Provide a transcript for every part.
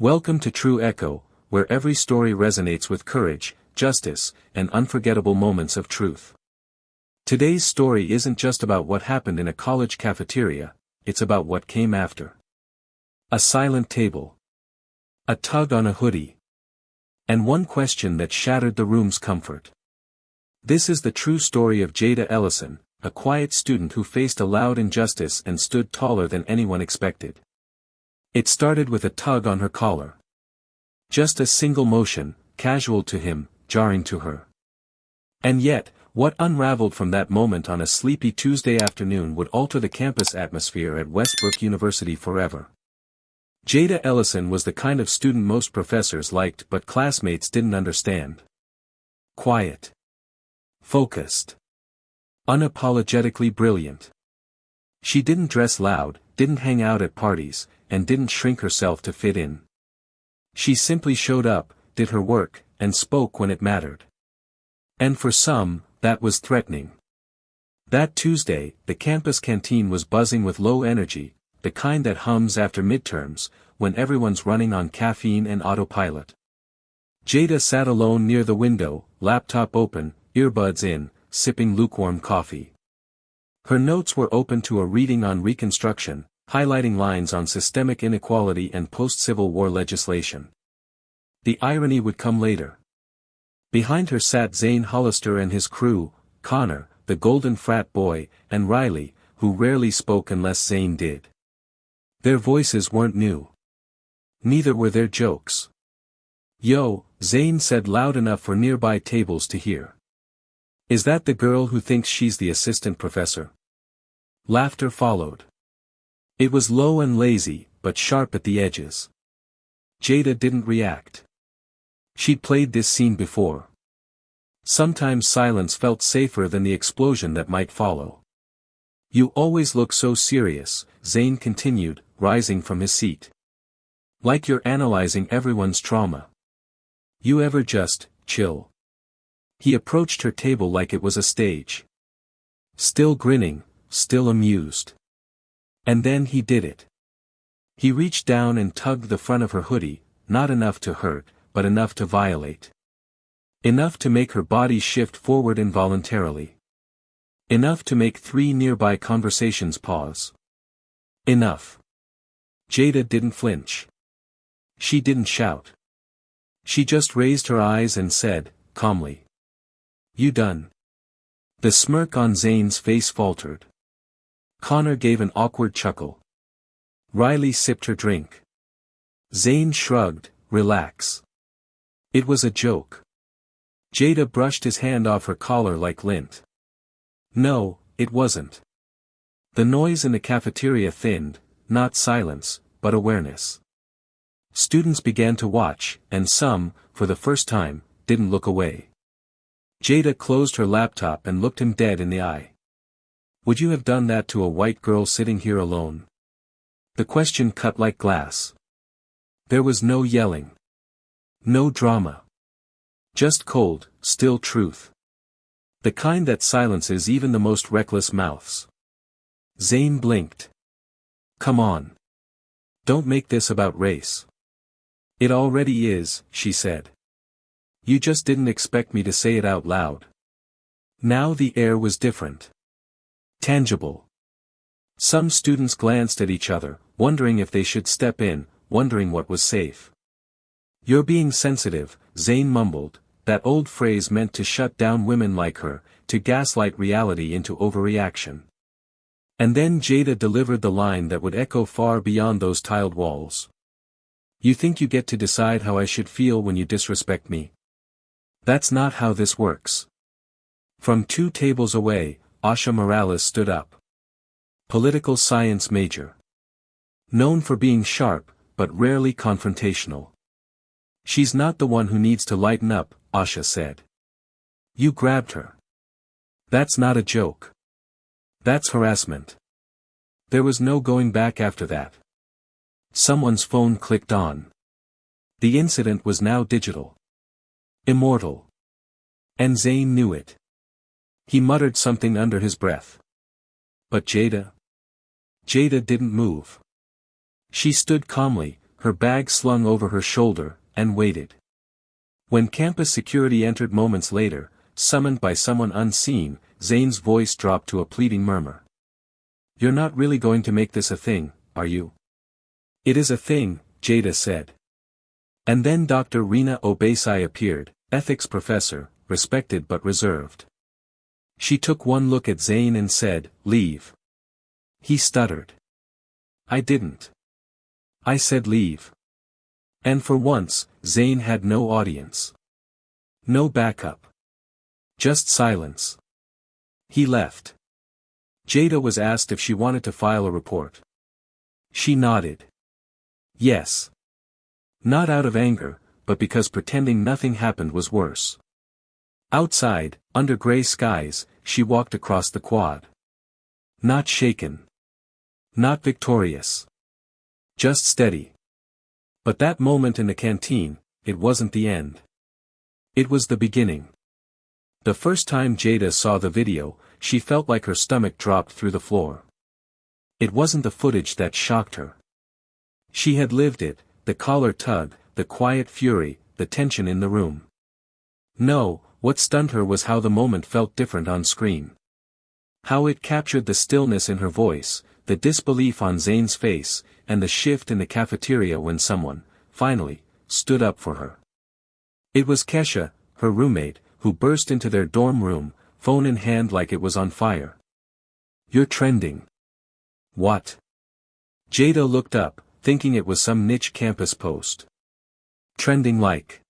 Welcome to True Echo, where every story resonates with courage, justice, and unforgettable moments of truth. Today's story isn't just about what happened in a college cafeteria, it's about what came after. A silent table. A tug on a hoodie. And one question that shattered the room's comfort. This is the true story of Jada Ellison, a quiet student who faced a loud injustice and stood taller than anyone expected. It started with a tug on her collar. Just a single motion, casual to him, jarring to her. And yet, what unraveled from that moment on a sleepy Tuesday afternoon would alter the campus atmosphere at Westbrook University forever. Jada Ellison was the kind of student most professors liked but classmates didn't understand. Quiet. Focused. Unapologetically brilliant. She didn't dress loud, didn't hang out at parties, and didn't shrink herself to fit in. She simply showed up, did her work, and spoke when it mattered. And for some, that was threatening. That Tuesday, the campus canteen was buzzing with low energy, the kind that hums after midterms, when everyone's running on caffeine and autopilot. Jada sat alone near the window, laptop open, earbuds in, sipping lukewarm coffee. Her notes were open to a reading on Reconstruction, highlighting lines on systemic inequality and post-Civil War legislation. The irony would come later. Behind her sat Zane Hollister and his crew, Connor, the golden frat boy, and Riley, who rarely spoke unless Zane did. Their voices weren't new. Neither were their jokes. "Yo," Zane said loud enough for nearby tables to hear. "Is that the girl who thinks she's the assistant professor?" Laughter followed. It was low and lazy, but sharp at the edges. Jada didn't react. She'd played this scene before. Sometimes silence felt safer than the explosion that might follow. "You always look so serious," Zane continued, rising from his seat. "Like you're analyzing everyone's trauma. You ever just chill?" He approached her table like it was a stage. Still grinning, still amused. And then he did it. He reached down and tugged the front of her hoodie, not enough to hurt, but enough to violate. Enough to make her body shift forward involuntarily. Enough to make 3 nearby conversations pause. Enough. Jada didn't flinch. She didn't shout. She just raised her eyes and said, calmly, "You done?" The smirk on Zane's face faltered. Connor gave an awkward chuckle. Riley sipped her drink. Zane shrugged, "Relax." It was a joke. Jada brushed his hand off her collar like lint. No, it wasn't. The noise in the cafeteria thinned, not silence, but awareness. Students began to watch, and some, for the first time, didn't look away. Jada closed her laptop and looked him dead in the eye. "Would you have done that to a white girl sitting here alone?" The question cut like glass. There was no yelling. No drama. Just cold, still truth. The kind that silences even the most reckless mouths. Zane blinked. "Come on. Don't make this about race." "It already is," she said. "You just didn't expect me to say it out loud." Now the air was different. Tangible. Some students glanced at each other, wondering if they should step in, wondering what was safe. "You're being sensitive," Zane mumbled, that old phrase meant to shut down women like her, to gaslight reality into overreaction. And then Jada delivered the line that would echo far beyond those tiled walls. "You think you get to decide how I should feel when you disrespect me? That's not how this works." From 2 tables away, Asha Morales stood up. Political science major. Known for being sharp, but rarely confrontational. "She's not the one who needs to lighten up," Asha said. "You grabbed her. That's not a joke. That's harassment." There was no going back after that. Someone's phone clicked on. The incident was now digital. Immortal. And Zane knew it. He muttered something under his breath. But Jada? Jada didn't move. She stood calmly, her bag slung over her shoulder, and waited. When campus security entered moments later, summoned by someone unseen, Zane's voice dropped to a pleading murmur. "You're not really going to make this a thing, are you?" "It is a thing," Jada said. And then Dr. Rina Obesai appeared, ethics professor, respected but reserved. She took one look at Zane and said, "Leave." He stuttered. "I didn't. I said leave." And for once, Zane had no audience. No backup. Just silence. He left. Jada was asked if she wanted to file a report. She nodded. Yes. Not out of anger, but because pretending nothing happened was worse. Outside, under gray skies, she walked across the quad. Not shaken. Not victorious. Just steady. But that moment in the canteen, it wasn't the end. It was the beginning. The first time Jada saw the video, she felt like her stomach dropped through the floor. It wasn't the footage that shocked her. She had lived it, the collar tug, the quiet fury, the tension in the room. No, what stunned her was how the moment felt different on screen. How it captured the stillness in her voice, the disbelief on Zane's face, and the shift in the cafeteria when someone, finally, stood up for her. It was Kesha, her roommate, who burst into their dorm room, phone in hand like it was on fire. "You're trending." "What?" Jada looked up, thinking it was some niche campus post. "Trending like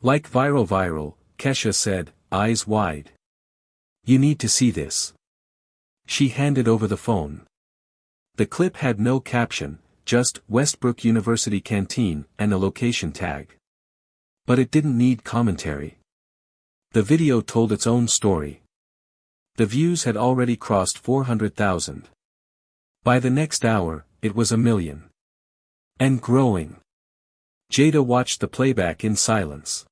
viral, Kesha said, eyes wide. "You need to see this." She handed over the phone. The clip had no caption, just Westbrook University Canteen and a location tag. But it didn't need commentary. The video told its own story. The views had already crossed 400,000. By the next hour, it was 1 million. And growing. Jada watched the playback in silence.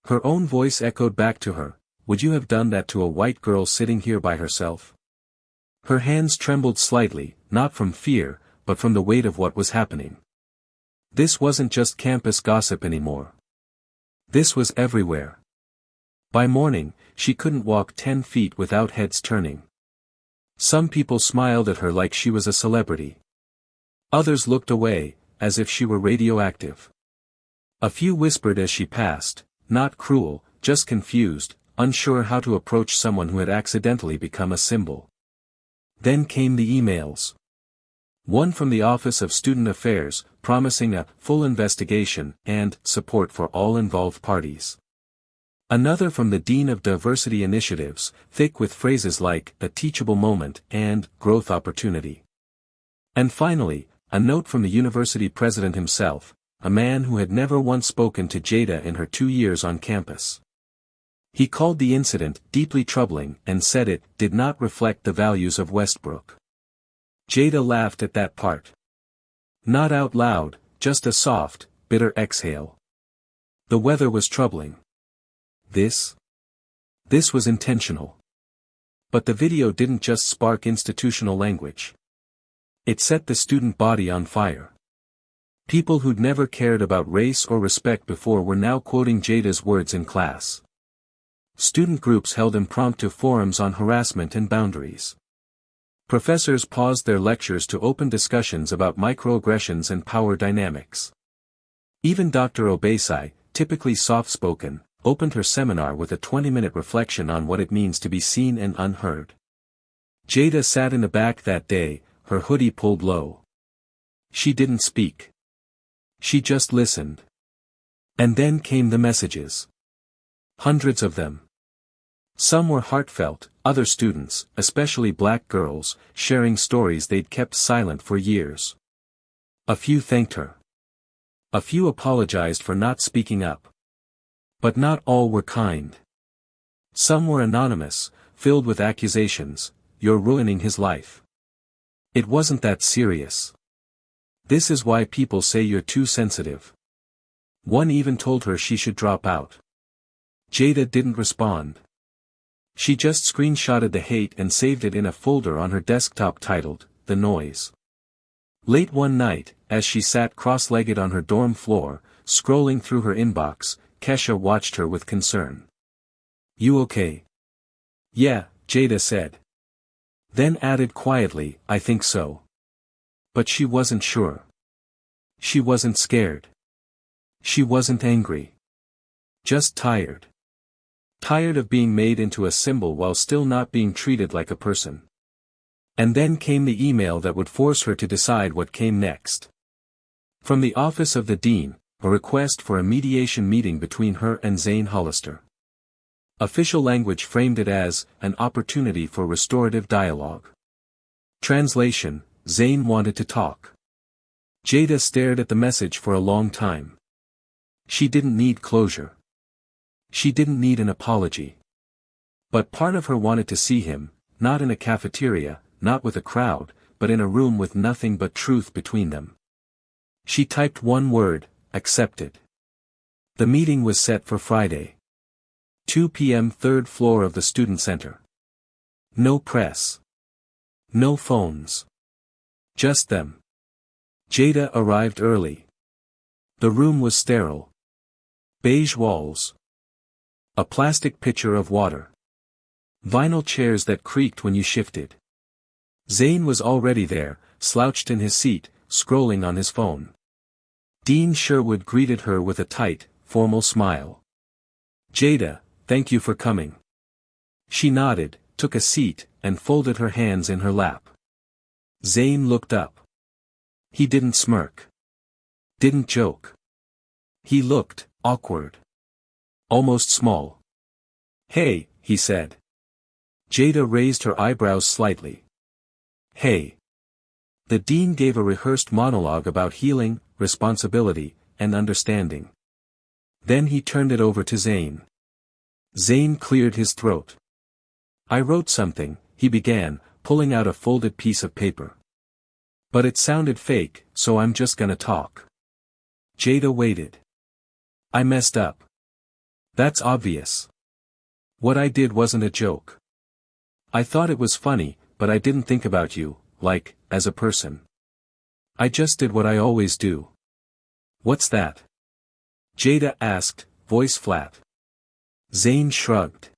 Her own voice echoed back to her, "Would you have done that to a white girl sitting here by herself?" Her hands trembled slightly, not from fear, but from the weight of what was happening. This wasn't just campus gossip anymore. This was everywhere. By morning, she couldn't walk 10 feet without heads turning. Some people smiled at her like she was a celebrity. Others looked away, as if she were radioactive. A few whispered as she passed, not cruel, just confused, unsure how to approach someone who had accidentally become a symbol. Then came the emails. One from the Office of Student Affairs, promising a full investigation and support for all involved parties. Another from the Dean of Diversity Initiatives, thick with phrases like a teachable moment and growth opportunity. And finally, a note from the university president himself, a man who had never once spoken to Jada in her 2 years on campus. He called the incident deeply troubling and said it did not reflect the values of Westbrook. Jada laughed at that part. Not out loud, just a soft, bitter exhale. The weather was troubling. This was intentional. But the video didn't just spark institutional language. It set the student body on fire. People who'd never cared about race or respect before were now quoting Jada's words in class. Student groups held impromptu forums on harassment and boundaries. Professors paused their lectures to open discussions about microaggressions and power dynamics. Even Dr. Obesai, typically soft-spoken, opened her seminar with a 20-minute reflection on what it means to be seen and unheard. Jada sat in the back that day, her hoodie pulled low. She didn't speak. She just listened. And then came the messages. Hundreds of them. Some were heartfelt, other students, especially black girls, sharing stories they'd kept silent for years. A few thanked her. A few apologized for not speaking up. But not all were kind. Some were anonymous, filled with accusations, "You're ruining his life. It wasn't that serious. This is why people say you're too sensitive." One even told her she should drop out. Jada didn't respond. She just screenshotted the hate and saved it in a folder on her desktop titled, "The Noise." Late one night, as she sat cross-legged on her dorm floor, scrolling through her inbox, Kesha watched her with concern. "You okay?" "Yeah," Jada said. Then added quietly, "I think so." But she wasn't sure. She wasn't scared. She wasn't angry. Just tired. Tired of being made into a symbol while still not being treated like a person. And then came the email that would force her to decide what came next. From the office of the dean, a request for a mediation meeting between her and Zane Hollister. Official language framed it as an opportunity for restorative dialogue. Translation: Zane wanted to talk. Jada stared at the message for a long time. She didn't need closure. She didn't need an apology. But part of her wanted to see him, not in a cafeteria, not with a crowd, but in a room with nothing but truth between them. She typed one word: accepted. The meeting was set for Friday. 2 p.m. third floor of the student center. No press. No phones. Just them. Jada arrived early. The room was sterile. Beige walls. A plastic pitcher of water. Vinyl chairs that creaked when you shifted. Zane was already there, slouched in his seat, scrolling on his phone. Dean Sherwood greeted her with a tight, formal smile. "Jada, thank you for coming." She nodded, took a seat, and folded her hands in her lap. Zane looked up. He didn't smirk. Didn't joke. He looked awkward. Almost small. "Hey," he said. Jada raised her eyebrows slightly. "Hey." The dean gave a rehearsed monologue about healing, responsibility, and understanding. Then he turned it over to Zane. Zane cleared his throat. "I wrote something," he began, pulling out a folded piece of paper. "But it sounded fake, so I'm just gonna talk." Jada waited. "I messed up. That's obvious. What I did wasn't a joke. I thought it was funny, but I didn't think about you, like, as a person. I just did what I always do." "What's that?" Jada asked, voice flat. Zane shrugged.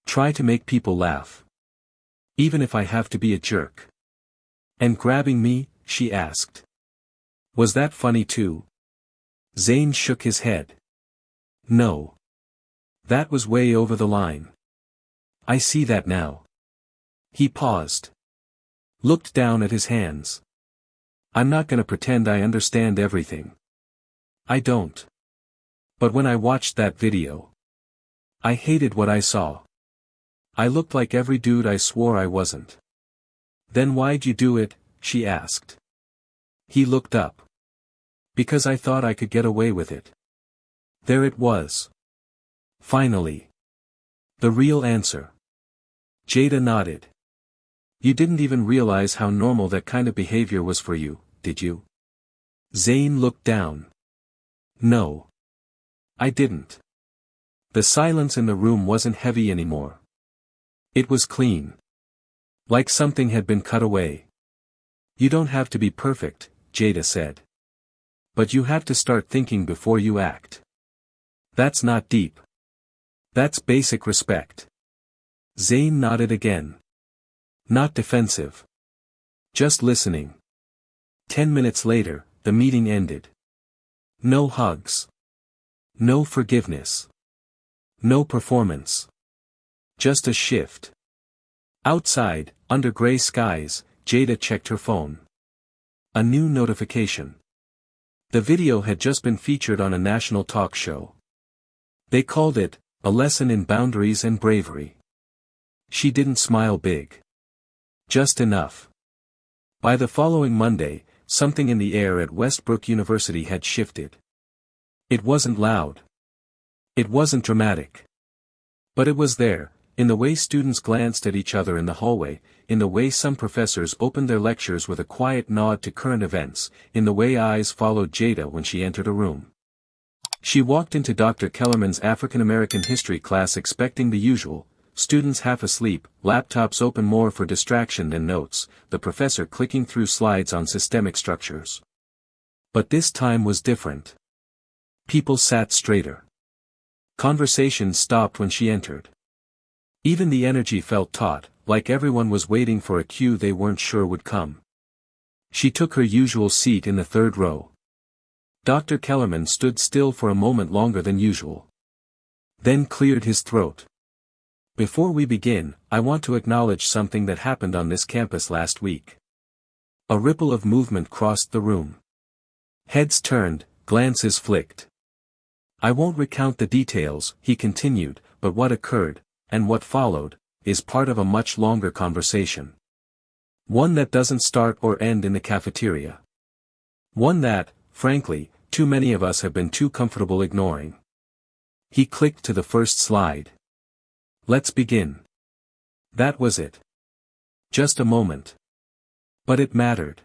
"Try to make people laugh. Even if I have to be a jerk." "And grabbing me?" she asked. "Was that funny too?" Zane shook his head. "No. That was way over the line. I see that now." He paused. Looked down at his hands. "I'm not gonna pretend I understand everything. I don't. But when I watched that video, I hated what I saw. I looked like every dude I swore I wasn't." "Then why'd you do it?" she asked. He looked up. "Because I thought I could get away with it." There it was. Finally. The real answer. Jada nodded. "You didn't even realize how normal that kind of behavior was for you, did you?" Zane looked down. "No. I didn't." The silence in the room wasn't heavy anymore. It was clean. Like something had been cut away. "You don't have to be perfect," Jada said. "But you have to start thinking before you act. That's not deep. That's basic respect." Zane nodded again. Not defensive. Just listening. 10 minutes later, the meeting ended. No hugs. No forgiveness. No performance. Just a shift. Outside, under gray skies, Jada checked her phone. A new notification. The video had just been featured on a national talk show. They called it, "A Lesson in Boundaries and Bravery." She didn't smile big. Just enough. By the following Monday, something in the air at Westbrook University had shifted. It wasn't loud. It wasn't dramatic. But it was there, in the way students glanced at each other in the hallway, in the way some professors opened their lectures with a quiet nod to current events, in the way eyes followed Jada when she entered a room. She walked into Dr. Kellerman's African American history class expecting the usual, students half asleep, laptops open more for distraction than notes, the professor clicking through slides on systemic structures. But this time was different. People sat straighter. Conversations stopped when she entered. Even the energy felt taut, like everyone was waiting for a cue they weren't sure would come. She took her usual seat in the third row. Dr. Kellerman stood still for a moment longer than usual. Then cleared his throat. Before we begin, I want to acknowledge something that happened on this campus last week. A ripple of movement crossed the room. Heads turned, glances flicked. I won't recount the details, he continued, but what occurred, and what followed, is part of a much longer conversation. One that doesn't start or end in the cafeteria. One that, frankly, too many of us have been too comfortable ignoring. He clicked to the first slide. Let's begin. That was it. Just a moment. But it mattered.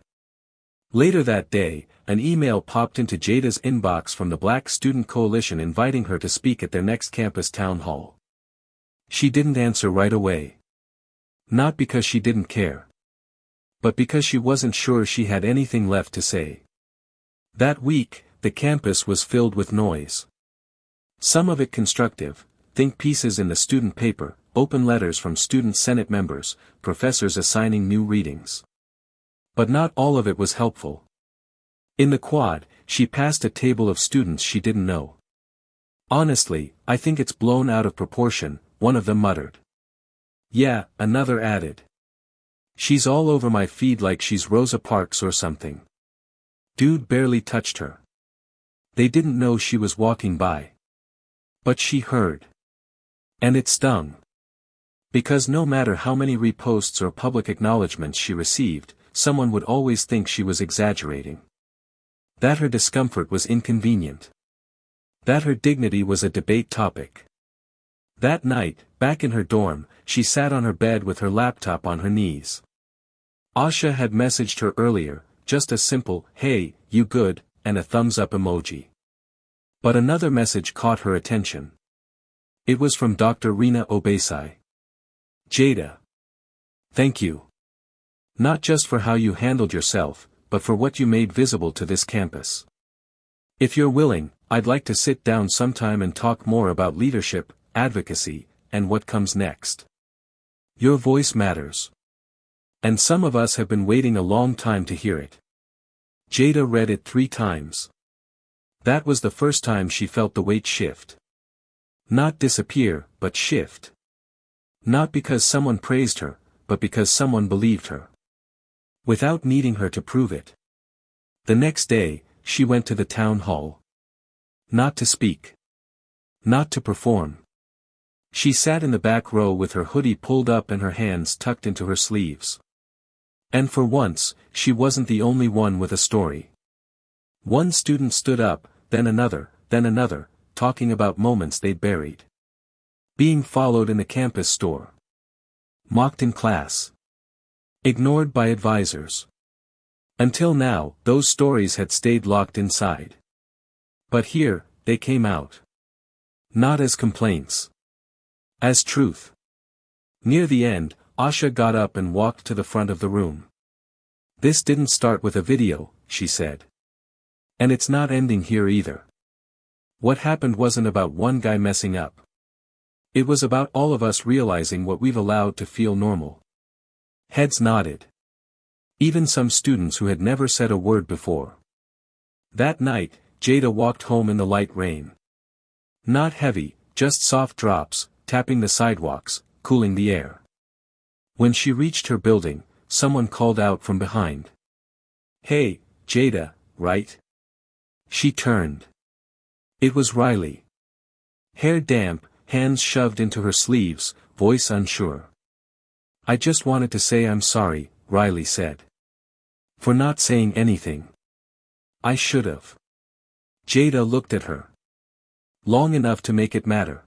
Later that day, an email popped into Jada's inbox from the Black Student Coalition inviting her to speak at their next campus town hall. She didn't answer right away. Not because she didn't care. But because she wasn't sure she had anything left to say. That week, the campus was filled with noise. Some of it constructive, think pieces in the student paper, open letters from student senate members, professors assigning new readings. But not all of it was helpful. In the quad, she passed a table of students she didn't know. Honestly, I think it's blown out of proportion, one of them muttered. Yeah, another added. She's all over my feed like she's Rosa Parks or something. Dude barely touched her. They didn't know she was walking by. But she heard. And it stung. Because no matter how many reposts or public acknowledgments she received, someone would always think she was exaggerating. That her discomfort was inconvenient. That her dignity was a debate topic. That night, back in her dorm, she sat on her bed with her laptop on her knees. Asha had messaged her earlier, just a simple, "Hey, you good," and a thumbs up emoji. But another message caught her attention. It was from Dr. Rina Obesai. Jada. Thank you. Not just for how you handled yourself, but for what you made visible to this campus. If you're willing, I'd like to sit down sometime and talk more about leadership, advocacy, and what comes next. Your voice matters. And some of us have been waiting a long time to hear it. Jada read it 3 times. That was the first time she felt the weight shift. Not disappear, but shift. Not because someone praised her, but because someone believed her. Without needing her to prove it. The next day, she went to the town hall. Not to speak. Not to perform. She sat in the back row with her hoodie pulled up and her hands tucked into her sleeves. And for once, she wasn't the only one with a story. One student stood up, then another, talking about moments they'd buried. Being followed in the campus store. Mocked in class. Ignored by advisors. Until now, those stories had stayed locked inside. But here, they came out. Not as complaints. As truth. Near the end, Asha got up and walked to the front of the room. This didn't start with a video, she said. And it's not ending here either. What happened wasn't about one guy messing up. It was about all of us realizing what we've allowed to feel normal. Heads nodded. Even some students who had never said a word before. That night, Jada walked home in the light rain. Not heavy, just soft drops, tapping the sidewalks, cooling the air. When she reached her building, someone called out from behind. Hey, Jada, right? She turned. It was Riley. Hair damp, hands shoved into her sleeves, voice unsure. I just wanted to say I'm sorry, Riley said. For not saying anything. I should've. Jada looked at her. Long enough to make it matter.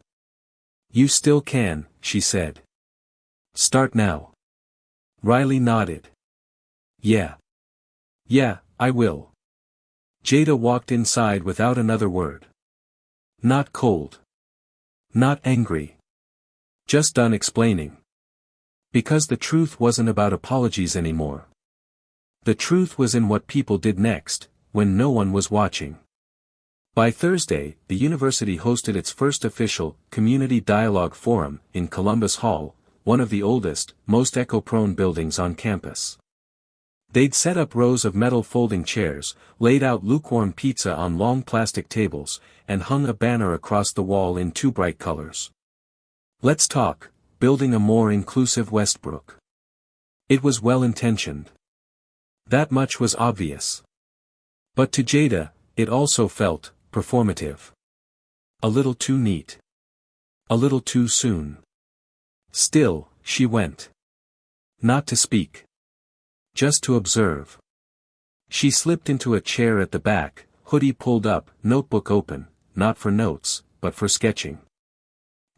You still can, she said. Start now. Riley nodded. Yeah. Yeah, I will. Jada walked inside without another word. Not cold. Not angry. Just done explaining. Because the truth wasn't about apologies anymore. The truth was in what people did next, when no one was watching. By Thursday, the university hosted its first official, community dialogue forum, in Columbus Hall, one of the oldest, most echo-prone buildings on campus. They'd set up rows of metal folding chairs, laid out lukewarm pizza on long plastic tables, and hung a banner across the wall in 2 bright colors. "Let's talk, building a more inclusive Westbrook." It was well-intentioned. That much was obvious. But to Jada, it also felt performative. A little too neat. A little too soon. Still, she went. Not to speak. Just to observe. She slipped into a chair at the back, hoodie pulled up, notebook open, not for notes, but for sketching.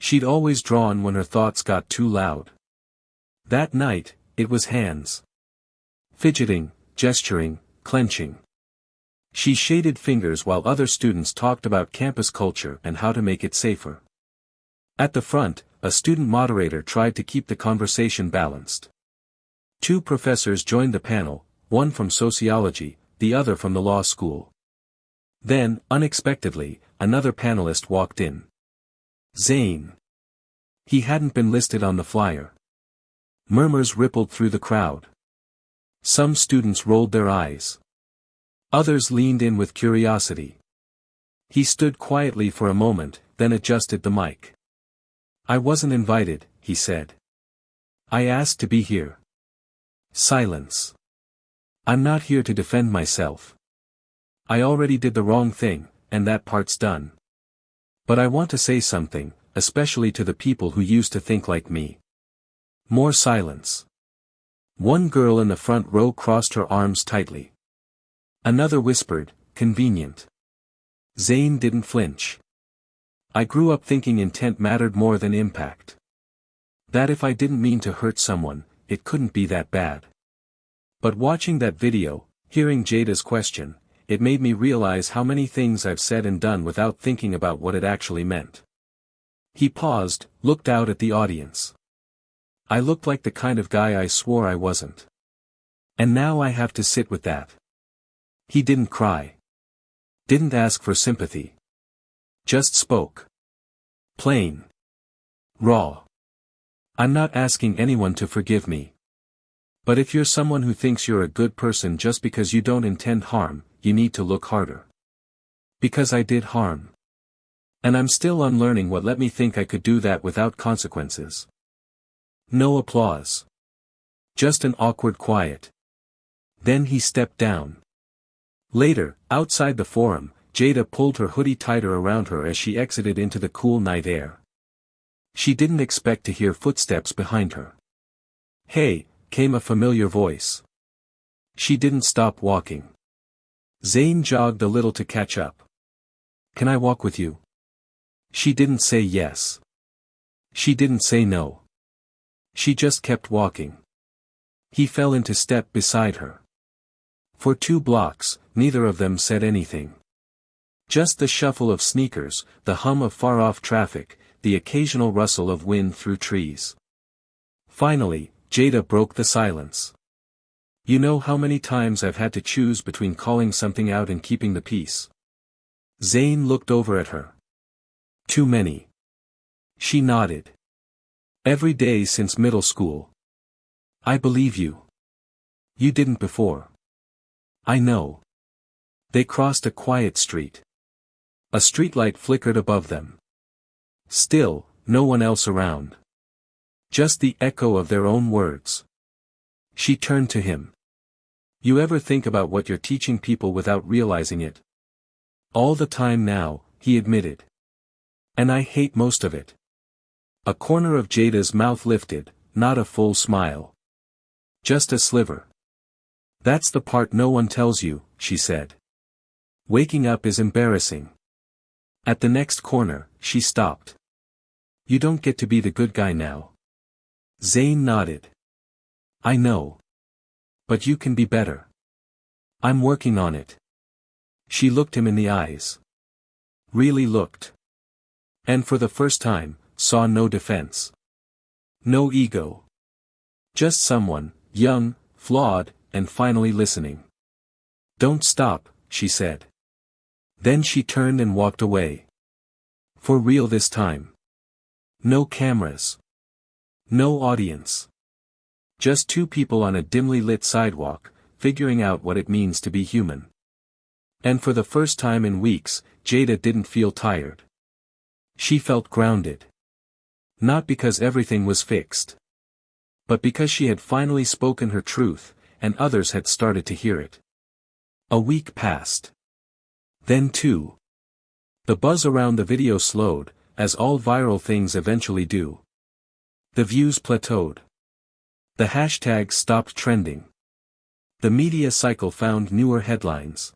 She'd always drawn when her thoughts got too loud. That night, it was hands. Fidgeting, gesturing, clenching. She shaded fingers while other students talked about campus culture and how to make it safer. At the front, a student moderator tried to keep the conversation balanced. 2 professors joined the panel, one from sociology, the other from the law school. Then, unexpectedly, another panelist walked in. Zane. He hadn't been listed on the flyer. Murmurs rippled through the crowd. Some students rolled their eyes. Others leaned in with curiosity. He stood quietly for a moment, then adjusted the mic. "I wasn't invited," he said. "I asked to be here." Silence. "I'm not here to defend myself. I already did the wrong thing, and that part's done. But I want to say something, especially to the people who used to think like me." More silence. One girl in the front row crossed her arms tightly. Another whispered, "Convenient." Zane didn't flinch. "I grew up thinking intent mattered more than impact. That if I didn't mean to hurt someone, it couldn't be that bad. But watching that video, hearing Jada's question, it made me realize how many things I've said and done without thinking about what it actually meant." He paused, looked out at the audience. "I looked like the kind of guy I swore I wasn't. And now I have to sit with that." He didn't cry. Didn't ask for sympathy. Just spoke. Plain. Raw. "I'm not asking anyone to forgive me. But if you're someone who thinks you're a good person just because you don't intend harm, you need to look harder. Because I did harm. And I'm still unlearning what let me think I could do that without consequences." No applause. Just an awkward quiet. Then he stepped down. Later, outside the forum, Jada pulled her hoodie tighter around her as she exited into the cool night air. She didn't expect to hear footsteps behind her. "Hey," came a familiar voice. She didn't stop walking. Zane jogged a little to catch up. "Can I walk with you?" She didn't say yes. She didn't say no. She just kept walking. He fell into step beside her. For 2 blocks, neither of them said anything. Just the shuffle of sneakers, the hum of far-off traffic, the occasional rustle of wind through trees. Finally, Jada broke the silence. "You know how many times I've had to choose between calling something out and keeping the peace?" Zane looked over at her. "Too many." She nodded. "Every day since middle school." "I believe you. You didn't before." "I know." They crossed a quiet street. A streetlight flickered above them. Still, no one else around. Just the echo of their own words. She turned to him. "You ever think about what you're teaching people without realizing it?" "All the time now," he admitted. "And I hate most of it." A corner of Jada's mouth lifted, not a full smile. Just a sliver. "That's the part no one tells you," she said. "Waking up is embarrassing." At the next corner, she stopped. "You don't get to be the good guy now." Zane nodded. "I know. But you can be better." "I'm working on it." She looked him in the eyes. Really looked. And for the first time, saw no defense. No ego. Just someone, young, flawed, and finally listening. "Don't stop," she said. Then she turned and walked away. For real this time. No cameras. No audience. Just two people on a dimly lit sidewalk, figuring out what it means to be human. And for the first time in weeks, Jada didn't feel tired. She felt grounded. Not because everything was fixed. But because she had finally spoken her truth, and others had started to hear it. A week passed. Then two. The buzz around the video slowed, as all viral things eventually do. The views plateaued. The hashtags stopped trending. The media cycle found newer headlines.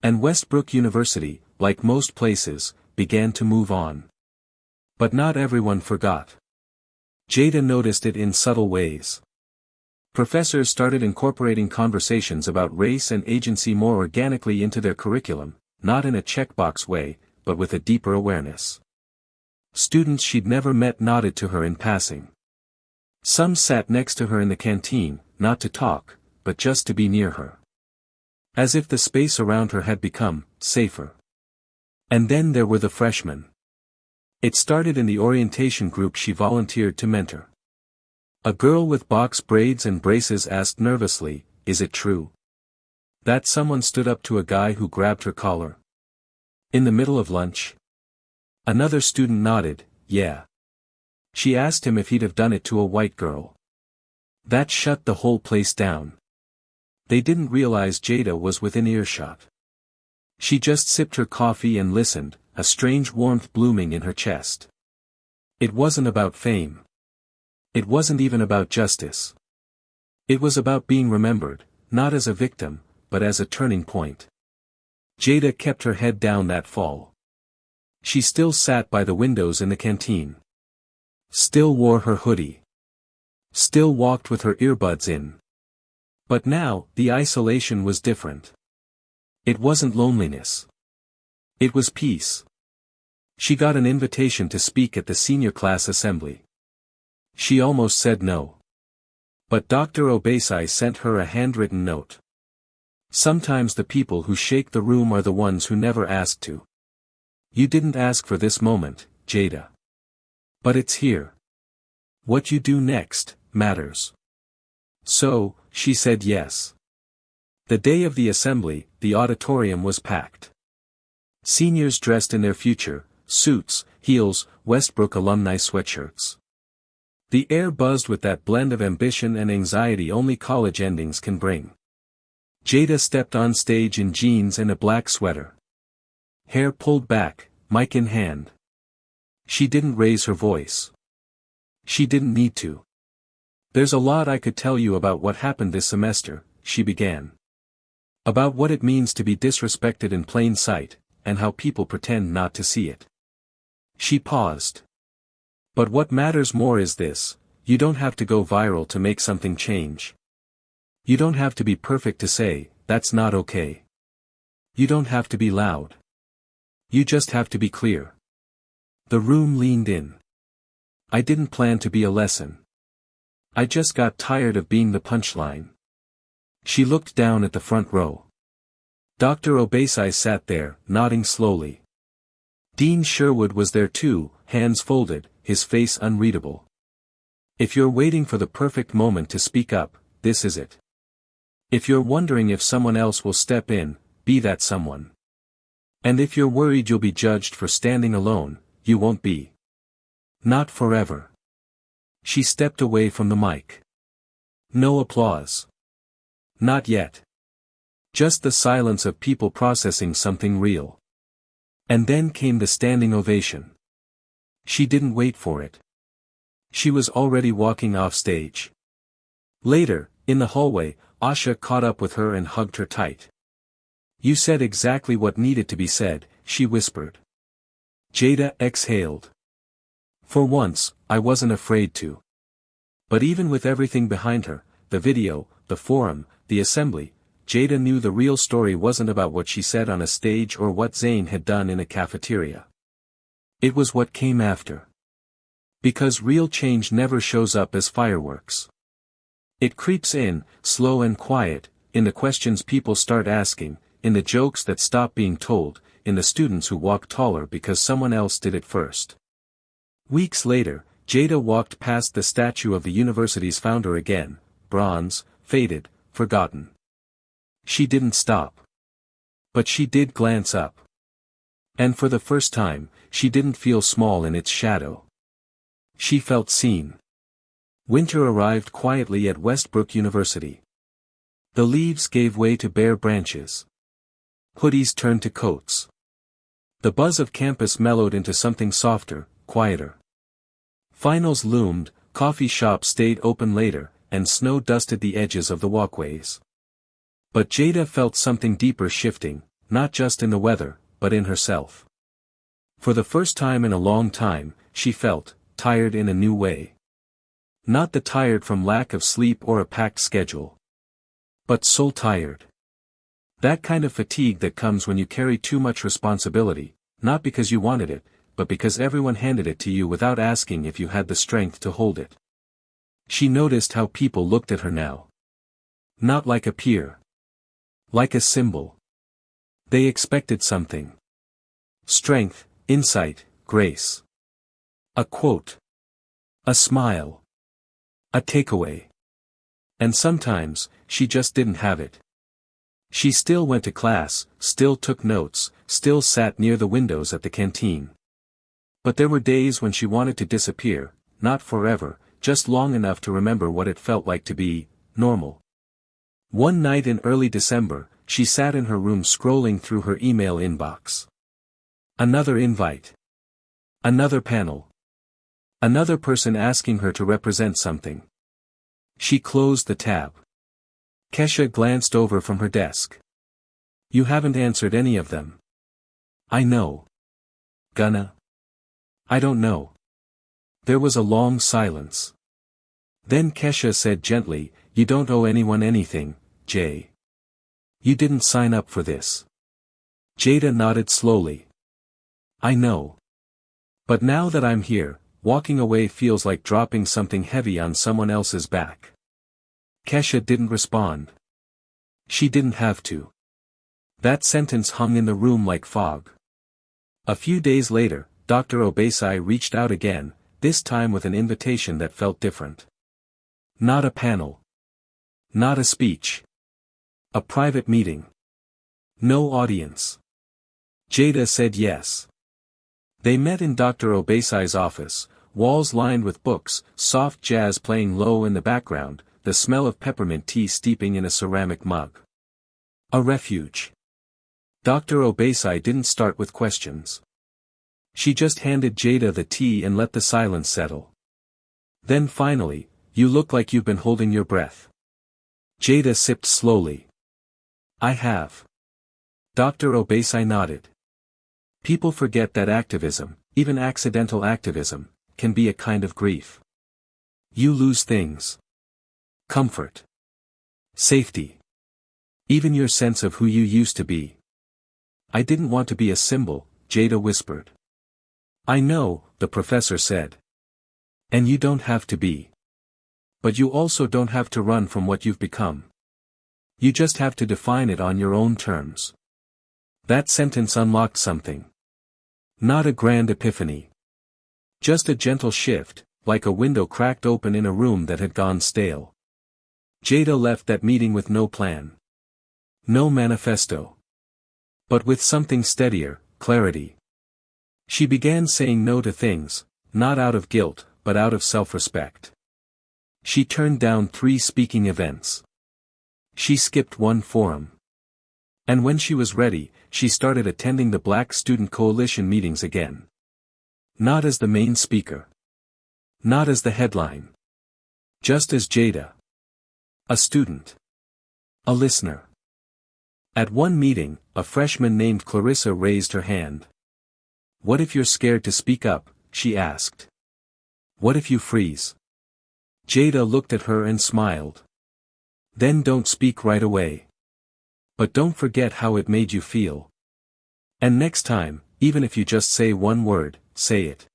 And Westbrook University, like most places, began to move on. But not everyone forgot. Jada noticed it in subtle ways. Professors started incorporating conversations about race and agency more organically into their curriculum, not in a checkbox way, but with a deeper awareness. Students she'd never met nodded to her in passing. Some sat next to her in the canteen, not to talk, but just to be near her. As if the space around her had become safer. And then there were the freshmen. It started in the orientation group she volunteered to mentor. A girl with box braids and braces asked nervously, "Is it true that someone stood up to a guy who grabbed her collar in the middle of lunch?" Another student nodded, "Yeah." She asked him if he'd have done it to a white girl. That shut the whole place down. They didn't realize Jada was within earshot. She just sipped her coffee and listened, a strange warmth blooming in her chest. It wasn't about fame. It wasn't even about justice. It was about being remembered, not as a victim, but as a turning point. Jada kept her head down that fall. She still sat by the windows in the canteen. Still wore her hoodie. Still walked with her earbuds in. But now, the isolation was different. It wasn't loneliness. It was peace. She got an invitation to speak at the senior class assembly. She almost said no. But Dr. Obasai sent her a handwritten note. "Sometimes the people who shake the room are the ones who never asked to. You didn't ask for this moment, Jada. But it's here. What you do next matters." So, she said yes. The day of the assembly, the auditorium was packed. Seniors dressed in their future, suits, heels, Westbrook alumni sweatshirts. The air buzzed with that blend of ambition and anxiety only college endings can bring. Jada stepped on stage in jeans and a black sweater. Hair pulled back, mic in hand. She didn't raise her voice. She didn't need to. "There's a lot I could tell you about what happened this semester," she began. "About what it means to be disrespected in plain sight, and how people pretend not to see it." She paused. "But what matters more is this: you don't have to go viral to make something change. You don't have to be perfect to say, that's not okay. You don't have to be loud. You just have to be clear." The room leaned in. "I didn't plan to be a lesson. I just got tired of being the punchline." She looked down at the front row. Dr. Obasai sat there, nodding slowly. Dean Sherwood was there too, hands folded, his face unreadable. If you're waiting for the perfect moment to speak up, this is it. If you're wondering if someone else will step in, be that someone. And if you're worried you'll be judged for standing alone, you won't be. Not forever. She stepped away from the mic. No applause. Not yet. Just the silence of people processing something real. And then came the standing ovation. She didn't wait for it. She was already walking off stage. Later, in the hallway, Asha caught up with her and hugged her tight. "You said exactly what needed to be said," she whispered. Jada exhaled. For once, I wasn't afraid to. But even with everything behind her, the video, the forum, the assembly, Jada knew the real story wasn't about what she said on a stage or what Zayn had done in a cafeteria. It was what came after. Because real change never shows up as fireworks. It creeps in, slow and quiet, in the questions people start asking, in the jokes that stop being told, in the students who walk taller because someone else did it first. Weeks later, Jada walked past the statue of the university's founder again, bronze, faded, forgotten. She didn't stop. But she did glance up. And for the first time, she didn't feel small in its shadow. She felt seen. Winter arrived quietly at Westbrook University. The leaves gave way to bare branches. Hoodies turned to coats. The buzz of campus mellowed into something softer, quieter. Finals loomed, coffee shops stayed open later, and snow dusted the edges of the walkways. But Jada felt something deeper shifting, not just in the weather, but in herself. For the first time in a long time, she felt tired in a new way. Not the tired from lack of sleep or a packed schedule. But soul tired. That kind of fatigue that comes when you carry too much responsibility, not because you wanted it, but because everyone handed it to you without asking if you had the strength to hold it. She noticed how people looked at her now. Not like a peer. Like a symbol. They expected something. Strength, insight, grace. A quote. A smile. A takeaway. And sometimes, she just didn't have it. She still went to class, still took notes, still sat near the windows at the canteen. But there were days when she wanted to disappear, not forever, just long enough to remember what it felt like to be normal. One night in early December, she sat in her room scrolling through her email inbox. Another invite. Another panel. Another person asking her to represent something. She closed the tab. Kesha glanced over from her desk. You haven't answered any of them. I know. Gonna? I don't know. There was a long silence. Then Kesha said gently, you don't owe anyone anything, Jay. You didn't sign up for this. Jada nodded slowly. I know. But now that I'm here, walking away feels like dropping something heavy on someone else's back. Kesha didn't respond. She didn't have to. That sentence hung in the room like fog. A few days later, Dr. Obasai reached out again, this time with an invitation that felt different. Not a panel. Not a speech. A private meeting. No audience. Jada said yes. They met in Dr. Obasai's office, walls lined with books, soft jazz playing low in the background, the smell of peppermint tea steeping in a ceramic mug. A refuge. Dr. Obasai didn't start with questions. She just handed Jada the tea and let the silence settle. Then finally, you look like you've been holding your breath. Jada sipped slowly. I have. Dr. Obasai nodded. People forget that activism, even accidental activism, can be a kind of grief. You lose things. Comfort. Safety. Even your sense of who you used to be. I didn't want to be a symbol, Jada whispered. I know, the professor said. And you don't have to be. But you also don't have to run from what you've become. You just have to define it on your own terms. That sentence unlocked something. Not a grand epiphany. Just a gentle shift, like a window cracked open in a room that had gone stale. Jada left that meeting with no plan. No manifesto. But with something steadier, clarity. She began saying no to things, not out of guilt, but out of self-respect. She turned down 3 speaking events. She skipped 1 forum. And when she was ready, she started attending the Black Student Coalition meetings again. Not as the main speaker. Not as the headline. Just as Jada. A student. A listener. At one meeting, a freshman named Clarissa raised her hand. What if you're scared to speak up, she asked. What if you freeze? Jada looked at her and smiled. Then don't speak right away. But don't forget how it made you feel. And next time, even if you just say one word, say it.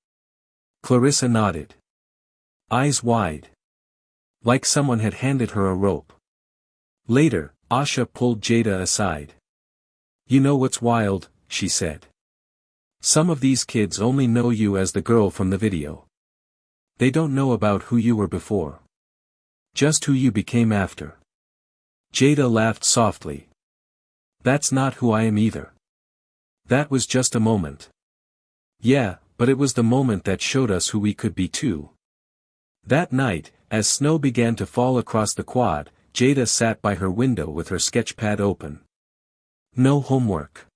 Clarissa nodded. eyes wide. Like someone had handed her a rope. Later, Asha pulled Jada aside. "You know what's wild," she said. "Some of these kids only know you as the girl from the video. They don't know about who you were before. Just who you became after." Jada laughed softly. "That's not who I am either. That was just a moment." "Yeah, but it was the moment that showed us who we could be too." That night, as snow began to fall across the quad, Jada sat by her window with her sketchpad open. No homework.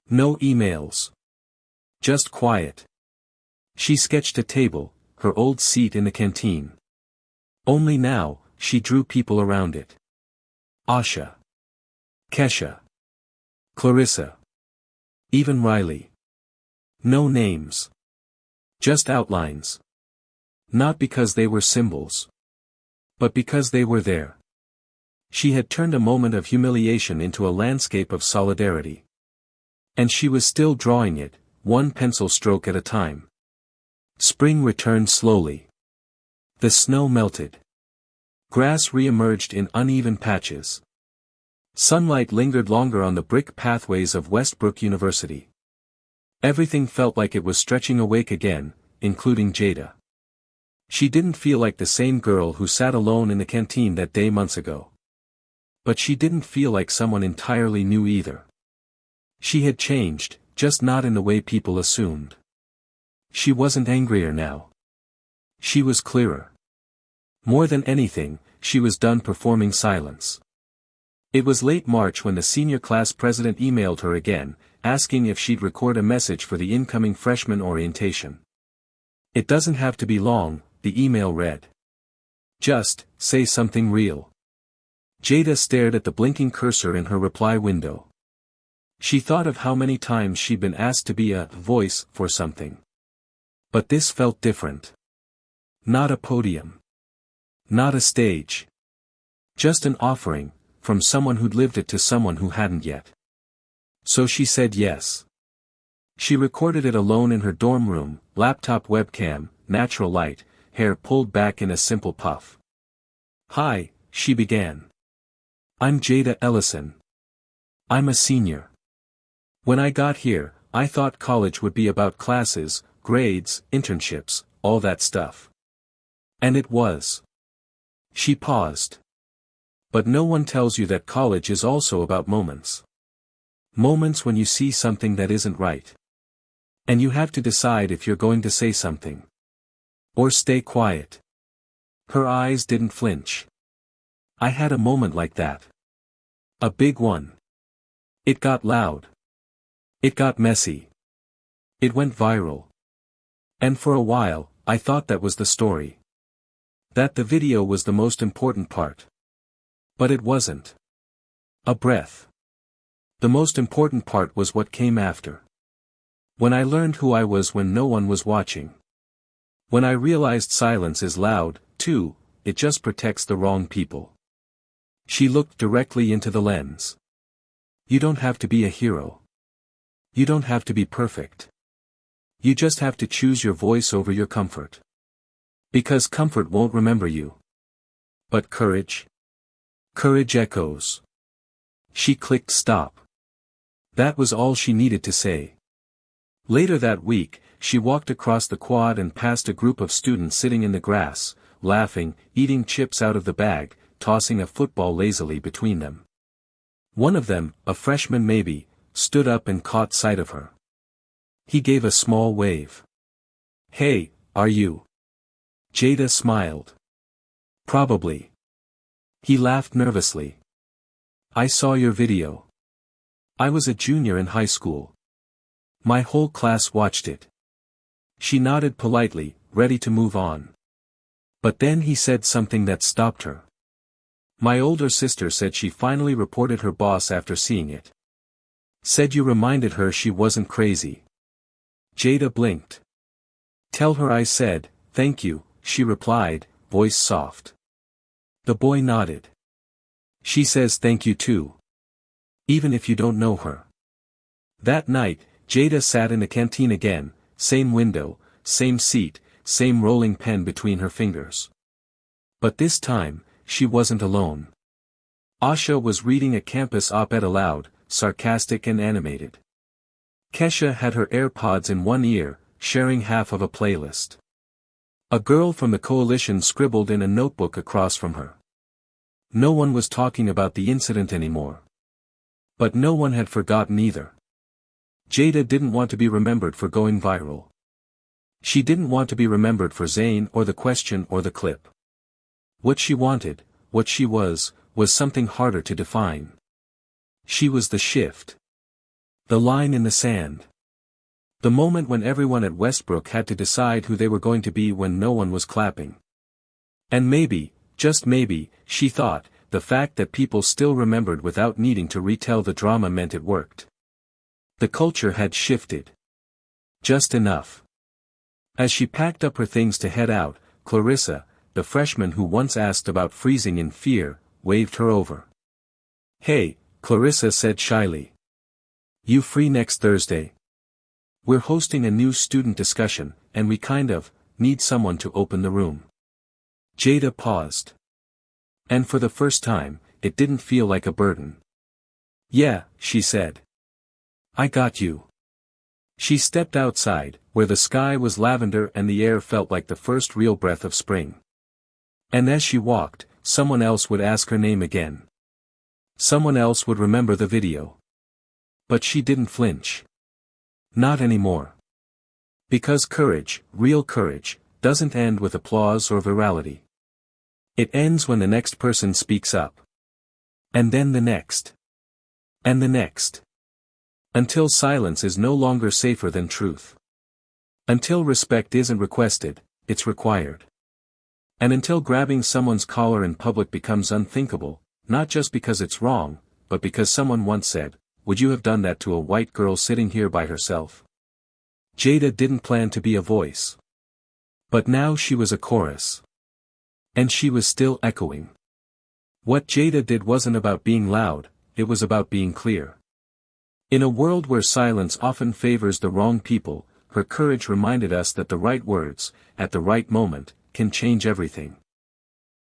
No emails. Just quiet. She sketched a table, her old seat in the canteen. Only now, she drew people around it. Asha. Kesha. Clarissa. Even Riley. No names. Just outlines. Not because they were symbols. But because they were there. She had turned a moment of humiliation into a landscape of solidarity. And she was still drawing it, one pencil stroke at a time. Spring returned slowly. The snow melted. Grass re-emerged in uneven patches. Sunlight lingered longer on the brick pathways of Westbrook University. Everything felt like it was stretching awake again, including Jada. She didn't feel like the same girl who sat alone in the canteen that day months ago. But she didn't feel like someone entirely new either. She had changed, just not in the way people assumed. She wasn't angrier now. She was clearer. More than anything, she was done performing silence. It was late March when the senior class president emailed her again, asking if she'd record a message for the incoming freshman orientation. "It doesn't have to be long," the email read. "Just, say something real." Jada stared at the blinking cursor in her reply window. She thought of how many times she'd been asked to be a voice for something. But this felt different. Not a podium. Not a stage. Just an offering, from someone who'd lived it to someone who hadn't yet. So she said yes. She recorded it alone in her dorm room, laptop webcam, natural light, hair pulled back in a simple puff. "Hi," she began. "I'm Jada Ellison. I'm a senior. When I got here, I thought college would be about classes, grades, internships, all that stuff. And it was." She paused. "But no one tells you that college is also about moments. Moments when you see something that isn't right. And you have to decide if you're going to say something. Or stay quiet." Her eyes didn't flinch. "I had a moment like that. A big one. It got loud. It got messy. It went viral. And for a while, I thought that was the story. That the video was the most important part. But it wasn't. A breath. The most important part was what came after. When I learned who I was when no one was watching. When I realized silence is loud, too, it just protects the wrong people." She looked directly into the lens. "You don't have to be a hero. You don't have to be perfect. You just have to choose your voice over your comfort. Because comfort won't remember you. But courage? Courage echoes." She clicked stop. That was all she needed to say. Later that week, she walked across the quad and past a group of students sitting in the grass, laughing, eating chips out of the bag, tossing a football lazily between them. One of them, a freshman maybe, stood up and caught sight of her. He gave a small wave. "Hey, are you?" Jada smiled. "Probably." He laughed nervously. "I saw your video. I was a junior in high school. My whole class watched it." She nodded politely, ready to move on. But then he said something that stopped her. "My older sister said she finally reported her boss after seeing it. Said you reminded her she wasn't crazy." Jada blinked. "Tell her I said, thank you," she replied, voice soft. The boy nodded. "She says thank you too. Even if you don't know her." That night, Jada sat in the canteen again, same window, same seat, same rolling pen between her fingers. But this time, she wasn't alone. Asha was reading a campus op-ed aloud, sarcastic and animated. Kesha had her AirPods in one ear, sharing half of a playlist. A girl from the coalition scribbled in a notebook across from her. No one was talking about the incident anymore. But no one had forgotten either. Jada didn't want to be remembered for going viral. She didn't want to be remembered for Zayn or the question or the clip. What she wanted, what she was something harder to define. She was the shift. The line in the sand. The moment when everyone at Westbrook had to decide who they were going to be when no one was clapping. And maybe, just maybe, she thought, the fact that people still remembered without needing to retell the drama meant it worked. The culture had shifted. Just enough. As she packed up her things to head out, Clarissa, the freshman who once asked about freezing in fear, waved her over. "Hey," Clarissa said shyly. "You free next Thursday? We're hosting a new student discussion, and we kind of need someone to open the room." Jada paused. And for the first time, it didn't feel like a burden. "Yeah," she said. "I got you." She stepped outside, where the sky was lavender and the air felt like the first real breath of spring. And as she walked, someone else would ask her name again. Someone else would remember the video. But she didn't flinch. Not anymore. Because courage, real courage, doesn't end with applause or virality. It ends when the next person speaks up. And then the next. And the next. Until silence is no longer safer than truth. Until respect isn't requested, it's required. And until grabbing someone's collar in public becomes unthinkable, not just because it's wrong, but because someone once said, "Would you have done that to a white girl sitting here by herself?" Jada didn't plan to be a voice. But now she was a chorus. And she was still echoing. What Jada did wasn't about being loud, it was about being clear. In a world where silence often favors the wrong people, her courage reminded us that the right words, at the right moment, can change everything.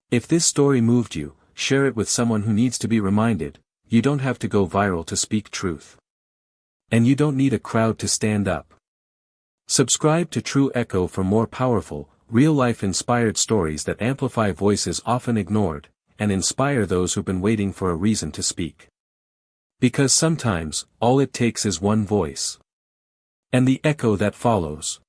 If this story moved you, share it with someone who needs to be reminded. You don't have to go viral to speak truth. And you don't need a crowd to stand up. Subscribe to True Echo for more powerful, real-life inspired stories that amplify voices often ignored, and inspire those who've been waiting for a reason to speak. Because sometimes, all it takes is one voice. And the echo that follows.